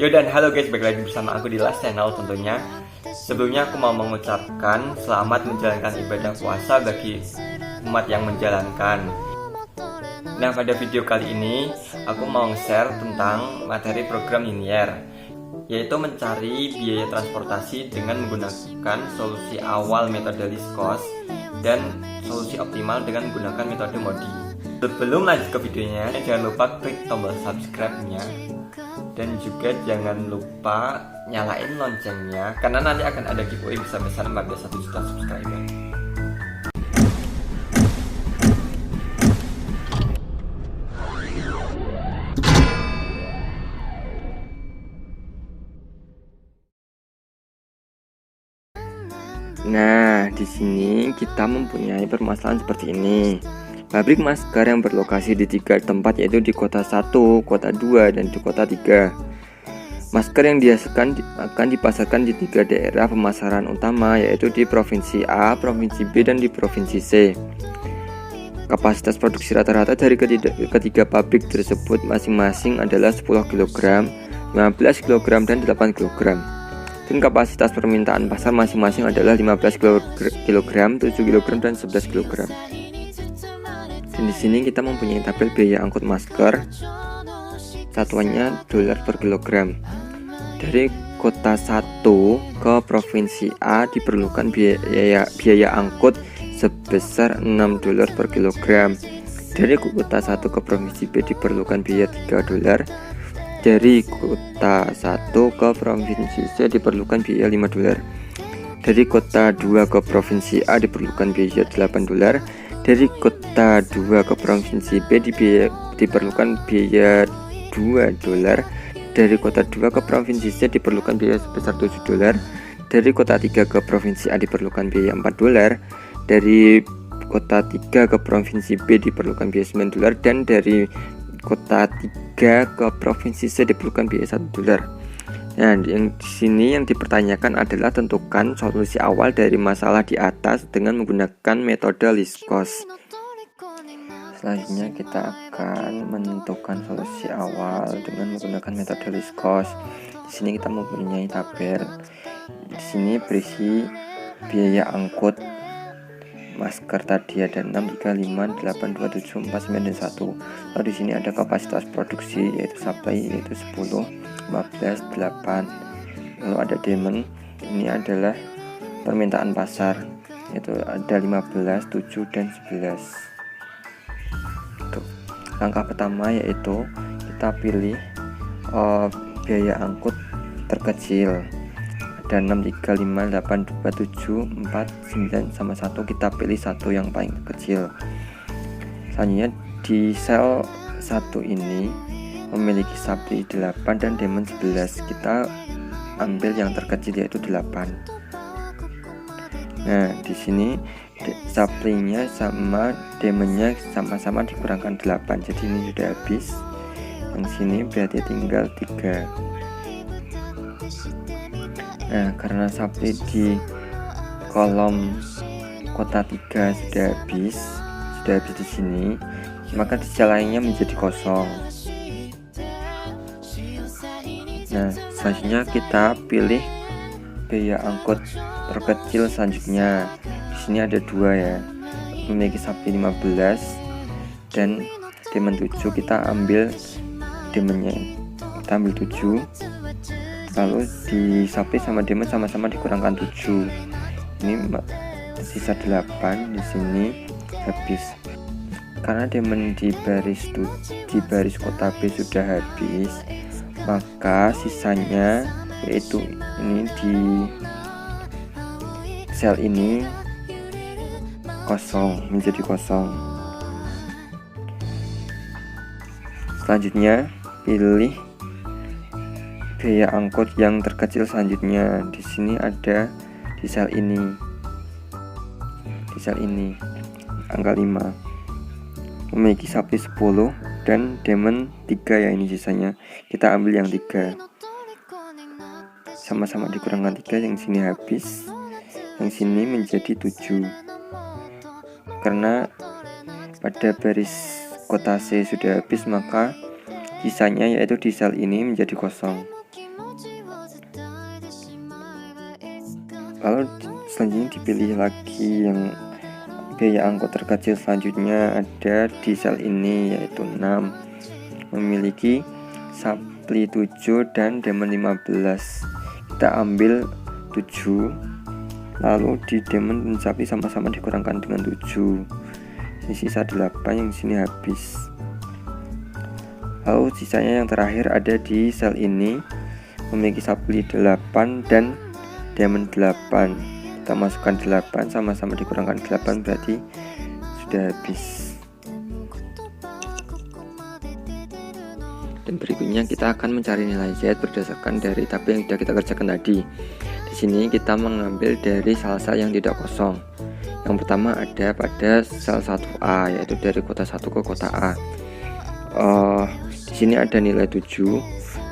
Dan halo guys, balik lagi bersama aku di Last Channel tentunya. Sebelumnya aku mau mengucapkan selamat menjalankan ibadah puasa bagi umat yang menjalankan. Nah, pada video kali ini aku mau share tentang materi program Linier, yaitu mencari biaya transportasi dengan menggunakan solusi awal metode least cost dan solusi optimal dengan menggunakan metode MODI. Sebelum lanjut ke videonya, jangan lupa klik tombol subscribe-nya dan juga jangan lupa nyalain loncengnya, karena nanti akan ada giveaway besar-besaran pada 1 juta subscriber. Nah, di sini kita mempunyai permasalahan seperti ini. Pabrik masker yang berlokasi di 3 tempat, yaitu di kota 1, kota 2, dan di kota 3. Masker yang dihasilkan akan dipasarkan di 3 daerah pemasaran utama, yaitu di Provinsi A, Provinsi B, dan di Provinsi C. Kapasitas produksi rata-rata dari ketiga pabrik tersebut masing-masing adalah 10 kg, 15 kg, dan 8 kg. Dan kapasitas permintaan pasar masing-masing adalah 15 kg, 7 kg, dan 11 kg. Dan di sini kita mempunyai tabel biaya angkut masker, satuannya dolar per kilogram. Dari kota 1 ke provinsi A diperlukan biaya angkut sebesar 6 dolar per kilogram. Dari kota 1 ke provinsi B diperlukan biaya 3 dolar. Dari kota 1 ke provinsi C diperlukan biaya 5 dolar. Dari kota 2 ke provinsi A diperlukan biaya 8 dolar. Dari kota 2 ke provinsi B diperlukan biaya 2 dolar. Dari kota 2 ke provinsi C diperlukan biaya sebesar 7 dolar. Dari kota 3 ke provinsi A diperlukan biaya 4 dolar. Dari kota 3 ke provinsi B diperlukan biaya 9 dolar. Dan dari kota 3 ke provinsi C diperlukan biaya 1 dolar. Nah, yang di sini yang dipertanyakan adalah tentukan solusi awal dari masalah di atas dengan menggunakan metode least cost. Selanjutnya kita akan menentukan solusi awal dengan menggunakan metode least cost. Di sini kita mempunyai tabel. Di sini berisi biaya angkut masker tadi ada 6, 3, 5, 8, 2, 7, 4, 9, dan 1. Lalu di sini ada kapasitas produksi yaitu supply yaitu 10, 15, 8. Lalu ada demand, ini adalah permintaan pasar yaitu ada 15, 7, dan 11. Tuh. Langkah pertama yaitu kita pilih biaya angkut terkecil. Ada 6, 3, 5, 8, 2, 7, 4, 9, sama 1. Kita pilih satu yang paling kecil. Selanjutnya di sel 1 ini memiliki supply 8 dan demand 11. Kita ambil yang terkecil yaitu 8. Nah, di sini supply-nya sama demand-nya sama-sama dikurangkan 8. Jadi ini sudah habis. Yang sini berarti tinggal 3. Nah, karena supply di kolom kota 3 sudah habis di sini, maka di sel lainnya menjadi kosong. Nah, selanjutnya kita pilih biaya angkut terkecil selanjutnya. Di sini ada 2 ya, memiliki supply 15 dan demand 7. Kita ambil demandnya, kita ambil 7. Lalu di supply sama demand sama-sama dikurangkan 7. Ini sisa 8. Di sini habis. Karena demand di baris kota B sudah habis, maka sisanya yaitu ini di sel ini kosong, menjadi kosong. Selanjutnya pilih biaya angkut yang terkecil selanjutnya. Di sini ada di sel ini. Di sel ini angka 5. Memiliki supply 10 dan demand 3 ya, ini sisanya. Kita ambil yang 3. Sama-sama dikurangkan 3, yang sini habis. Yang sini menjadi 7. Karena pada baris kota C sudah habis, maka sisanya yaitu di sel ini menjadi kosong. Lalu selanjutnya dipilih lagi yang biaya angkut terkecil. Selanjutnya ada di sel ini yaitu 6, memiliki supply 7 dan demand 15. Kita ambil 7, lalu di demand dan supply sama-sama dikurangkan dengan 7, sisa 8 yang di sini habis. Lalu sisanya yang terakhir ada di sel ini, memiliki supply 8 dan demand 8. Kita masukkan 8 sama-sama dikurangkan 8, berarti sudah habis. Dan berikutnya kita akan mencari nilai Z berdasarkan dari tabel yang sudah kita kerjakan tadi. Di sini kita mengambil dari sel-sel yang tidak kosong. Yang pertama ada pada sel 1A, yaitu dari kota 1 ke kota A. Di sini ada nilai 7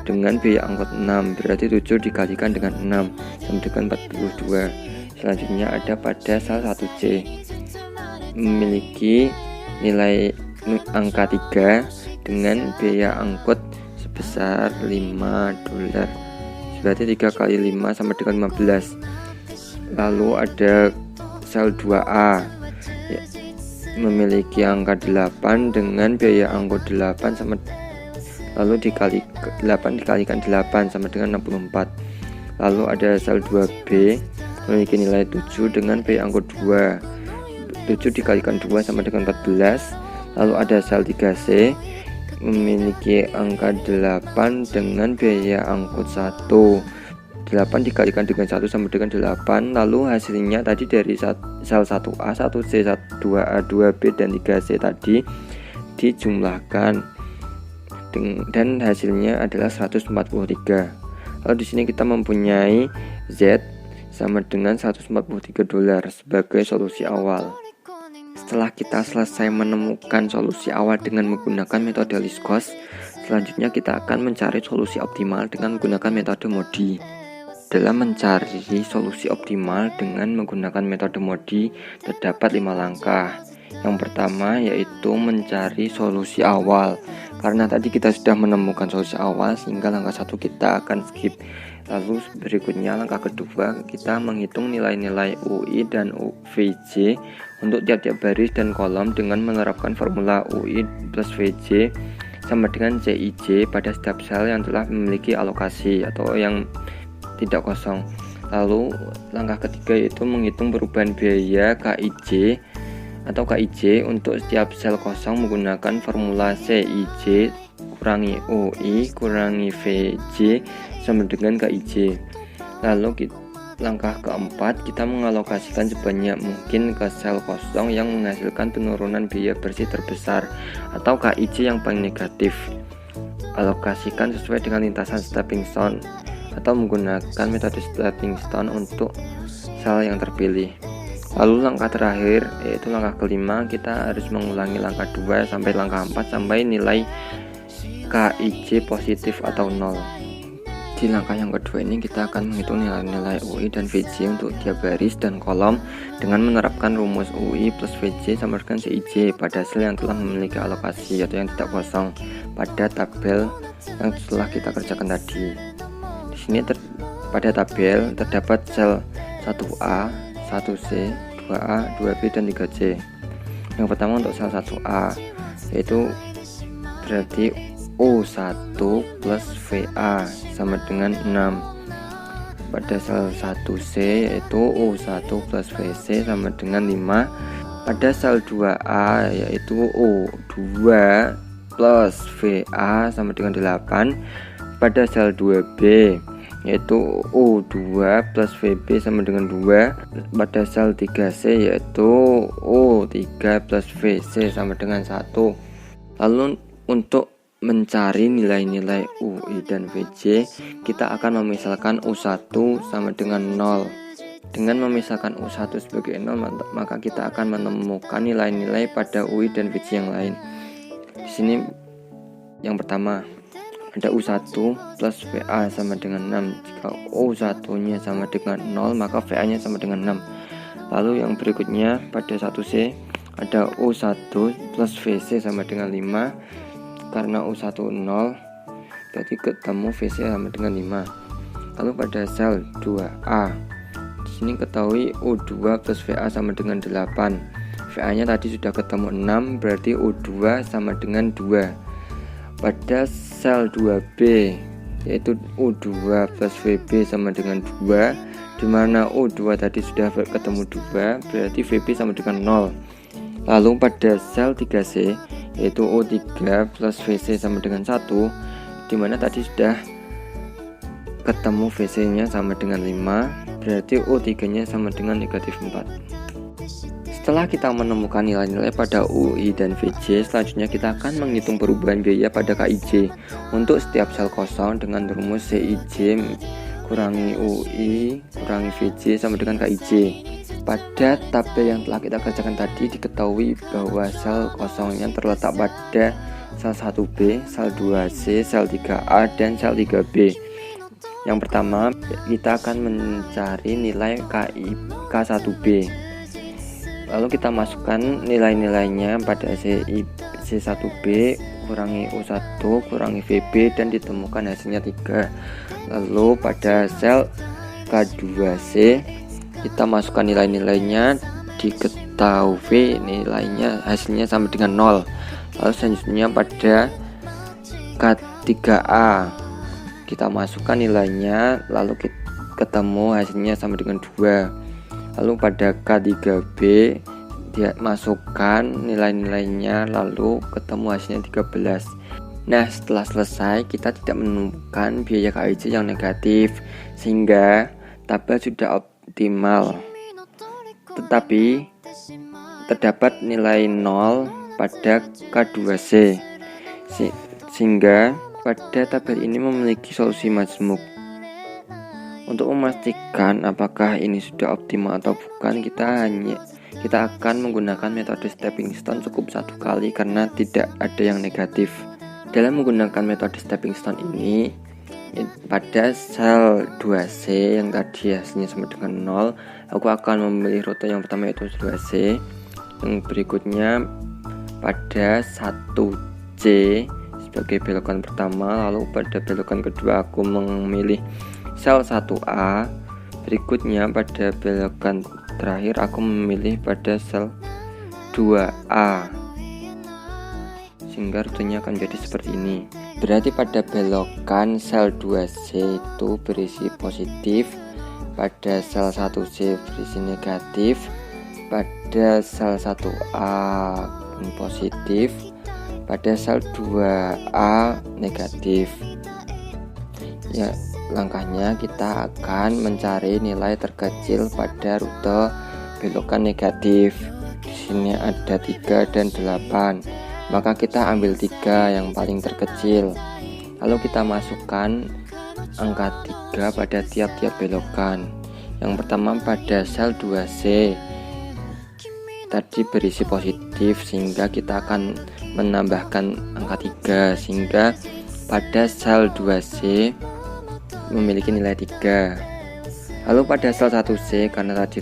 dengan biaya angkut 6, berarti 7 dikalikan dengan 6 sama dengan 42. Selanjutnya ada pada sel 1C, memiliki nilai angka 3 dengan biaya angkut sebesar $5, berarti 3 kali 5 sama dengan 15. Lalu ada sel 2A, memiliki angka 8 dengan biaya angkut 8 sama, lalu 8 dikalikan 8 sama dengan 64. Lalu ada sel 2B, memiliki nilai 7 dengan biaya angkut 2, 7 dikalikan 2 sama dengan 14. Lalu ada sel 3C, memiliki angka 8 dengan biaya angkut 1, 8 dikalikan dengan 1 sama dengan 8. Lalu hasilnya tadi dari sel 1A, 1C, 2A, 2B, dan 3C tadi dijumlahkan dan hasilnya adalah 143. Lalu di sini kita mempunyai Z sama dengan $143 sebagai solusi awal. Setelah kita selesai menemukan solusi awal dengan menggunakan metode least cost, selanjutnya kita akan mencari solusi optimal dengan menggunakan metode MODI. Dalam mencari solusi optimal dengan menggunakan metode MODI terdapat 5 langkah. Yang pertama yaitu mencari solusi awal. Karena tadi kita sudah menemukan solusi awal, sehingga langkah 1 kita akan skip. Lalu berikutnya langkah kedua, kita menghitung nilai-nilai UI dan VJ untuk tiap-tiap baris dan kolom dengan menerapkan formula UI plus VJ sama dengan CIJ pada setiap sel yang telah memiliki alokasi atau yang tidak kosong. Lalu langkah ketiga yaitu menghitung perubahan biaya KIJ atau KIJ untuk setiap sel kosong menggunakan formula CIJ kurangi UI kurangi VJ sama dengan KIJ. Lalu langkah keempat, kita mengalokasikan sebanyak mungkin ke sel kosong yang menghasilkan penurunan biaya bersih terbesar atau KIJ yang paling negatif. Alokasikan sesuai dengan lintasan stepping stone atau menggunakan metode stepping stone untuk sel yang terpilih. Lalu langkah terakhir yaitu langkah kelima, kita harus mengulangi langkah 2 sampai langkah 4 sampai nilai KIJ positif atau 0. Di langkah yang kedua ini kita akan menghitung nilai-nilai UI dan VJ untuk tiap baris dan kolom dengan menerapkan rumus UI plus VJ sama dengan CIJ pada sel yang telah memiliki alokasi atau yang tidak kosong pada tabel yang telah kita kerjakan tadi. Di sini pada tabel terdapat sel 1A, 1C, 2A, 2B, dan 3C. Yang pertama untuk sel 1A yaitu berarti O1 plus VA sama dengan 6. Pada sel 1C yaitu O1 plus VC sama dengan 5. Pada sel 2A yaitu O2 plus VA sama dengan 8. Pada sel 2B yaitu O2 plus VB sama dengan 2. Pada sel 3C yaitu O3 plus VC sama dengan 1. Lalu untuk mencari nilai-nilai UI dan VJ, kita akan memisalkan U1 sama dengan 0. Dengan memisahkan U1 sebagai 0, maka kita akan menemukan nilai-nilai pada UI dan VJ yang lain. Di sini yang pertama ada U1 plus VA sama dengan 6. Jika U1-nya sama dengan 0, maka VA-nya sama dengan 6. Lalu yang berikutnya pada 1C ada U1 plus VC sama dengan 5. Karena U1 0, berarti ketemu VC sama dengan 5. Lalu pada sel 2A, di sini ketahui O2 plus VA sama dengan 8. VA nya tadi sudah ketemu 6, berarti O2 sama dengan 2. Pada sel 2B, yaitu O2 plus VB sama dengan 2, dimana O2 tadi sudah ketemu 2, berarti VB sama dengan 0. Lalu pada sel 3C, yaitu O3 plus VC sama dengan 1, dimana tadi sudah ketemu VC nya sama dengan 5, berarti O3 nya sama dengan negatif 4. Setelah kita menemukan nilai-nilai pada UI dan VJ, selanjutnya kita akan menghitung perubahan biaya pada KIJ untuk setiap sel kosong dengan rumus CIJ kurangi UI kurangi VJ sama dengan KIJ. Pada tabel yang telah kita kerjakan tadi diketahui bahwa sel kosongnya terletak pada sel 1B, sel 2C, sel 3A, dan sel 3B. Yang pertama, kita akan mencari nilai K1B. Lalu kita masukkan nilai-nilainya pada C1B kurangi U1 kurangi VB dan ditemukan hasilnya 3. Lalu pada sel K2C kita masukkan nilai-nilainya, diketahui nilainya hasilnya sama dengan 0. Lalu selanjutnya pada K3A kita masukkan nilainya, lalu ketemu hasilnya sama dengan 2. Lalu pada K3B dia masukkan nilai-nilainya, lalu ketemu hasilnya 13. Nah, setelah selesai kita tidak menemukan biaya KIJ yang negatif, sehingga tabel sudah optimal. Tetapi terdapat nilai 0 pada K2C, sehingga pada tabel ini memiliki solusi majmuk. Untuk memastikan apakah ini sudah optimal atau bukan, kita akan menggunakan metode stepping stone cukup 1 kali karena tidak ada yang negatif. Dalam menggunakan metode stepping stone ini, pada sel 2C yang tadi hasilnya sama dengan 0, aku akan memilih rute yang pertama yaitu 2C. Yang berikutnya pada 1C sebagai belokan pertama, lalu pada belokan kedua aku memilih sel 1A. Berikutnya pada belokan terakhir aku memilih pada sel 2A, sehingga rutenya akan jadi seperti ini. Berarti pada belokan sel 2C itu berisi positif, pada sel 1C berisi negatif, pada sel 1A positif, pada sel 2A negatif. Ya, langkahnya kita akan mencari nilai terkecil pada rute belokan negatif. Di sini ada 3 dan 8. Maka kita ambil 3 yang paling terkecil. Lalu kita masukkan angka 3 pada tiap-tiap belokan. Yang pertama pada sel 2C. Tadi berisi positif, sehingga kita akan menambahkan angka 3, sehingga pada sel 2C memiliki nilai 3. Lalu pada sel 1C karena tadi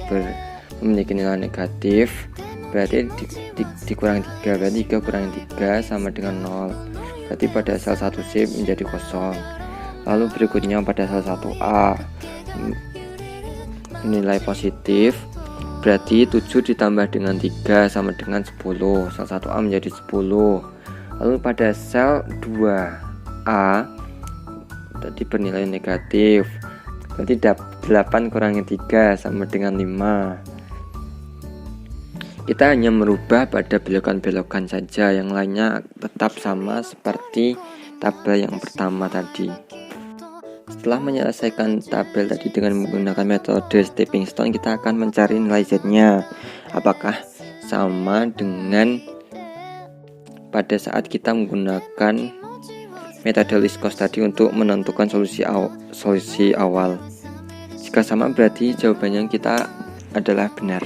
memiliki nilai negatif, berarti dikurangi 3, berarti 3 kurangi 3 sama dengan 0. Berarti pada sel 1C menjadi kosong. Lalu berikutnya pada sel 1A nilai positif, berarti 7 ditambah dengan 3 sama dengan 10. Sel 1A menjadi 10. Lalu pada sel 2A tadi bernilai negatif, berarti 8 kurangi 3 sama dengan 5. Kita hanya merubah pada belokan-belokan saja, yang lainnya tetap sama seperti tabel yang pertama tadi. Setelah menyelesaikan tabel tadi dengan menggunakan metode stepping stone, kita akan mencari nilai Z-nya. Apakah sama dengan pada saat kita menggunakan metode least cost tadi untuk menentukan solusi awal. Jika sama, berarti jawabannya kita adalah benar.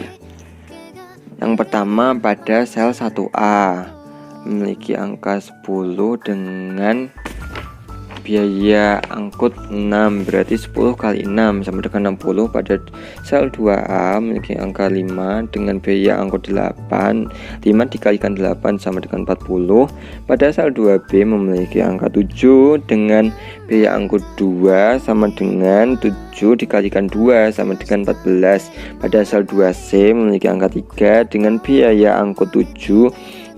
Yang pertama pada sel 1A memiliki angka 10 dengan biaya angkut 6, berarti 10 kali 6 sama dengan 60. Pada sel 2A memiliki angka 5 dengan biaya angkut 8. 5 dikalikan 8 sama dengan 40. Pada sel 2B memiliki angka 7 dengan biaya angkut 2 sama dengan 7 dikalikan 2 sama dengan 14. Pada sel 2C memiliki angka 3 dengan biaya angkut 7,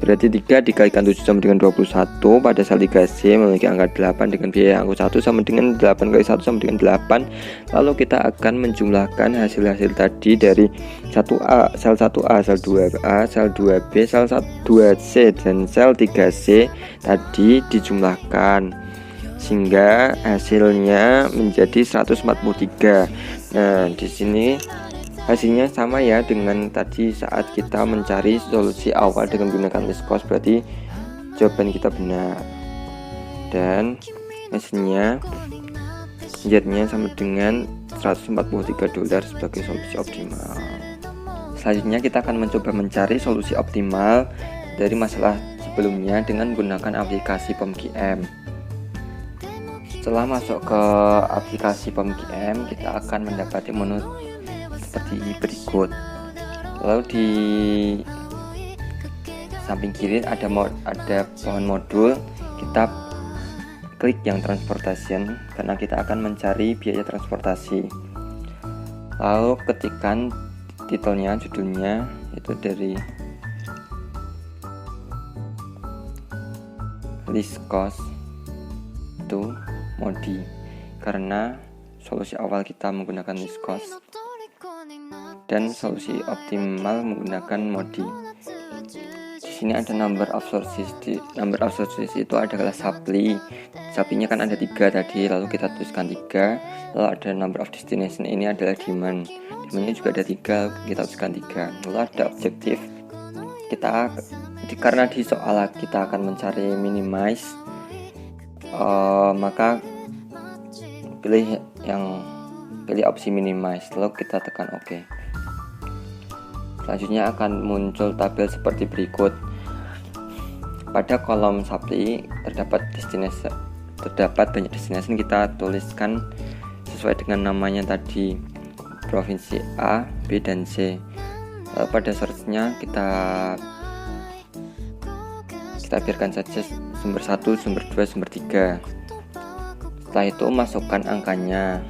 berarti 3 dikalikan 7 sama dengan 21. Pada sel 3C memiliki angka 8 dengan biaya angkut 1 sama dengan 8 kali 1 sama dengan 8. Lalu kita akan menjumlahkan hasil-hasil tadi dari 1A, sel 1A, sel 2A, sel 2B, sel 2C, dan sel 3C tadi dijumlahkan sehingga hasilnya menjadi 143. Nah, di sini hasilnya sama ya dengan tadi saat kita mencari solusi awal dengan menggunakan least cost, berarti jawaban kita benar. Dan hasilnya Z-nya sama dengan $143 sebagai solusi optimal. Selanjutnya kita akan mencoba mencari solusi optimal dari masalah sebelumnya dengan menggunakan aplikasi POMGM. Setelah masuk ke aplikasi POMGM, kita akan mendapati menu seperti berikut. Lalu di samping kiri ada pohon modul. Kita klik yang transportation karena kita akan mencari biaya transportasi. Lalu ketikkan titelnya, judulnya itu dari list cost to modi, karena solusi awal kita menggunakan list cost dan solusi optimal menggunakan modi. Di sini ada number of sources. Number of sources itu adalah supply. Supply-nya kan ada 3 tadi, lalu kita tuliskan 3. Lalu ada number of destination, ini adalah demand. Demand-nya juga ada 3, kita tuliskan 3. Lalu ada objektif. Karena di soal kita akan mencari minimize, maka pilih opsi minimize, lalu kita tekan OK. Selanjutnya akan muncul tabel seperti berikut. Pada kolom supply terdapat banyak destination, kita tuliskan sesuai dengan namanya tadi, provinsi A, B, dan C. Lalu pada source-nya kita biarkan saja sumber 1, sumber 2, sumber 3. Setelah itu masukkan angkanya.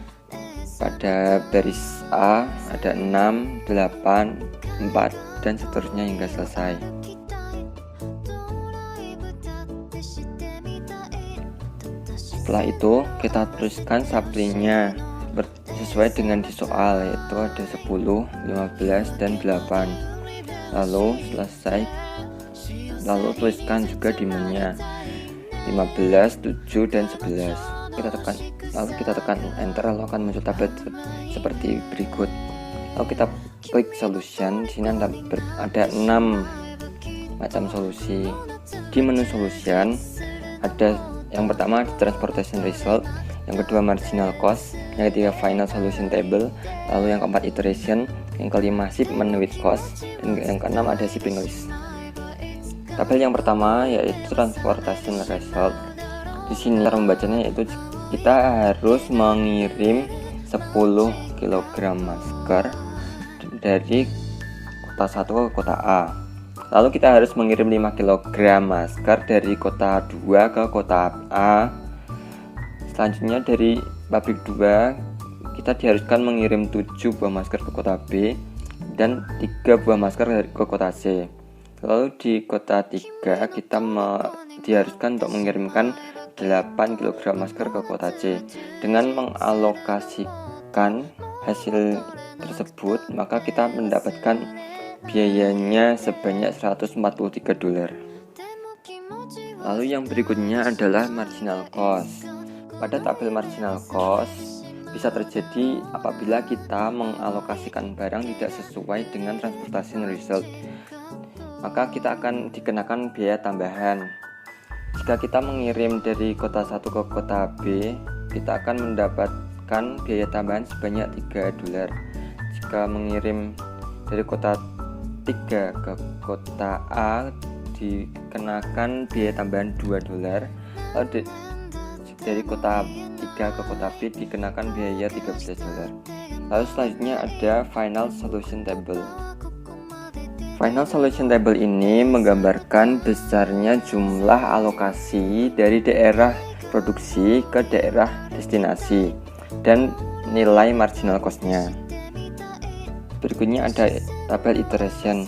Pada baris A ada 6, 8, 4, dan seterusnya hingga selesai. Setelah itu kita tuliskan supply-nya sesuai dengan di soal, yaitu ada 10, 15, dan 8. Lalu selesai. Lalu tuliskan juga demand-nya 15, 7, dan 11. Lalu kita tekan enter, lalu akan muncul tabel seperti berikut. Lalu kita klik solution. Di sini ada 6 macam solusi. Di menu solution ada yang pertama transportation result, yang kedua marginal cost, yang ketiga final solution table, lalu yang keempat iteration, yang kelima shipment with cost, dan yang keenam ada shipping list. Tabel yang pertama yaitu transportation result. Di sini cara membacanya yaitu kita harus mengirim 10 kg masker dari kota 1 ke kota A. Lalu kita harus mengirim 5 kg masker dari kota 2 ke kota A. Selanjutnya dari pabrik 2 kita diharuskan mengirim 7 buah masker ke kota B dan 3 buah masker ke kota C. Lalu di kota 3 kita diharuskan untuk mengirimkan 8 kg masker ke kota C. Dengan mengalokasikan hasil tersebut, maka kita mendapatkan biayanya sebanyak $143. Lalu yang berikutnya adalah marginal cost. Pada tabel marginal cost bisa terjadi apabila kita mengalokasikan barang tidak sesuai dengan transportation result, maka kita akan dikenakan biaya tambahan. Jika kita mengirim dari kota 1 ke kota B, kita akan mendapatkan biaya tambahan sebanyak $3. Jika mengirim dari kota 3 ke kota A, dikenakan biaya tambahan $2. Lalu dari kota 3 ke kota B dikenakan biaya $13. Lalu selanjutnya ada Final Solution Table. Final Solution Table ini menggambarkan besarnya jumlah alokasi dari daerah produksi ke daerah destinasi dan nilai marginal cost-nya. Berikutnya ada tabel iteration.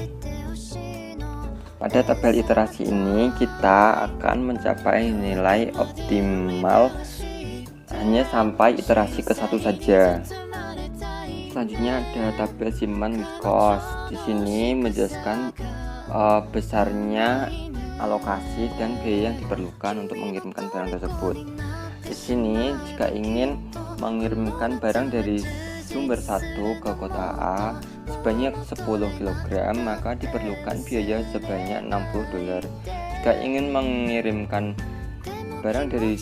Pada tabel iterasi ini kita akan mencapai nilai optimal hanya sampai iterasi ke satu saja. Selanjutnya ada tabel Siman with cost. Di sini menjelaskan besarnya alokasi dan biaya yang diperlukan untuk mengirimkan barang tersebut. Di sini jika ingin mengirimkan barang dari sumber 1 ke kota A sebanyak 10 kg, maka diperlukan biaya sebanyak $60. Jika ingin mengirimkan barang dari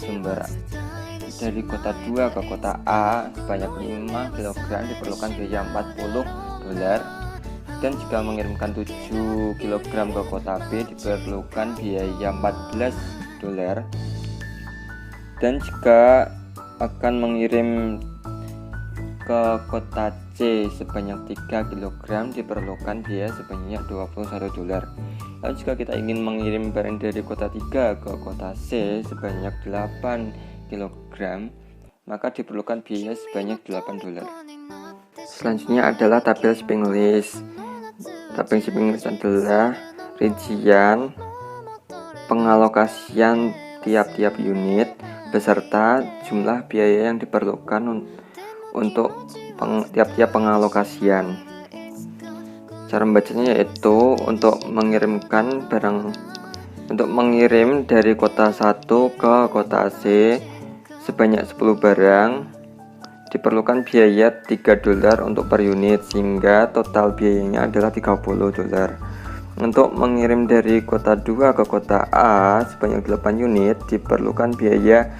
kota 2 ke kota A sebanyak 5 kg diperlukan biaya $40. Dan jika mengirimkan 7 kg ke kota B diperlukan biaya $14. Dan jika akan mengirim ke kota C sebanyak 3 kg diperlukan biaya sebanyak $21. Lalu jika kita ingin mengirim barang dari kota 3 ke kota C sebanyak 8 kg, maka diperlukan biaya sebanyak $8. Selanjutnya adalah tabel shipping list. Tabel shipping list adalah rincian pengalokasian tiap-tiap unit beserta jumlah biaya yang diperlukan untuk tiap-tiap pengalokasian. Cara membacanya yaitu untuk mengirim dari kota 1 ke kota C sebanyak 10 barang diperlukan biaya $3 untuk per unit, sehingga total biayanya adalah $30. Untuk mengirim dari kota 2 ke kota A sebanyak 8 unit diperlukan biaya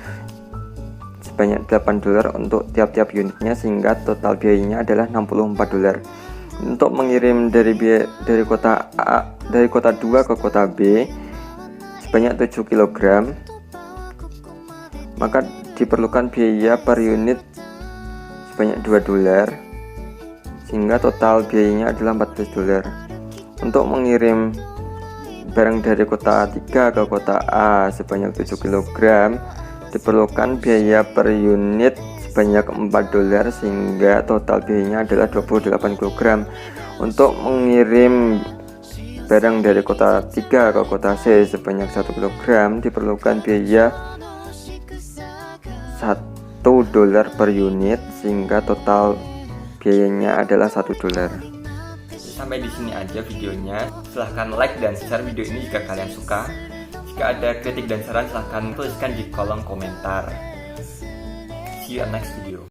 sebanyak $8 untuk tiap-tiap unitnya, sehingga total biayanya adalah $64. Untuk mengirim dari kota 2 ke kota B sebanyak 7 kg, maka diperlukan biaya per unit sebanyak $2, sehingga total biayanya adalah $14. Untuk mengirim barang dari kota 3 ke kota A sebanyak 7 kg diperlukan biaya per unit sebanyak $4, sehingga total biayanya adalah 28 kg. Untuk mengirim barang dari kota 3 ke kota C sebanyak 1 kg diperlukan biaya $1 per unit, sehingga total biayanya adalah $1. Sampai di sini aja videonya. Silahkan like dan share video ini jika kalian suka. Jika ada kritik dan saran silahkan tuliskan di kolom komentar. See you on next video.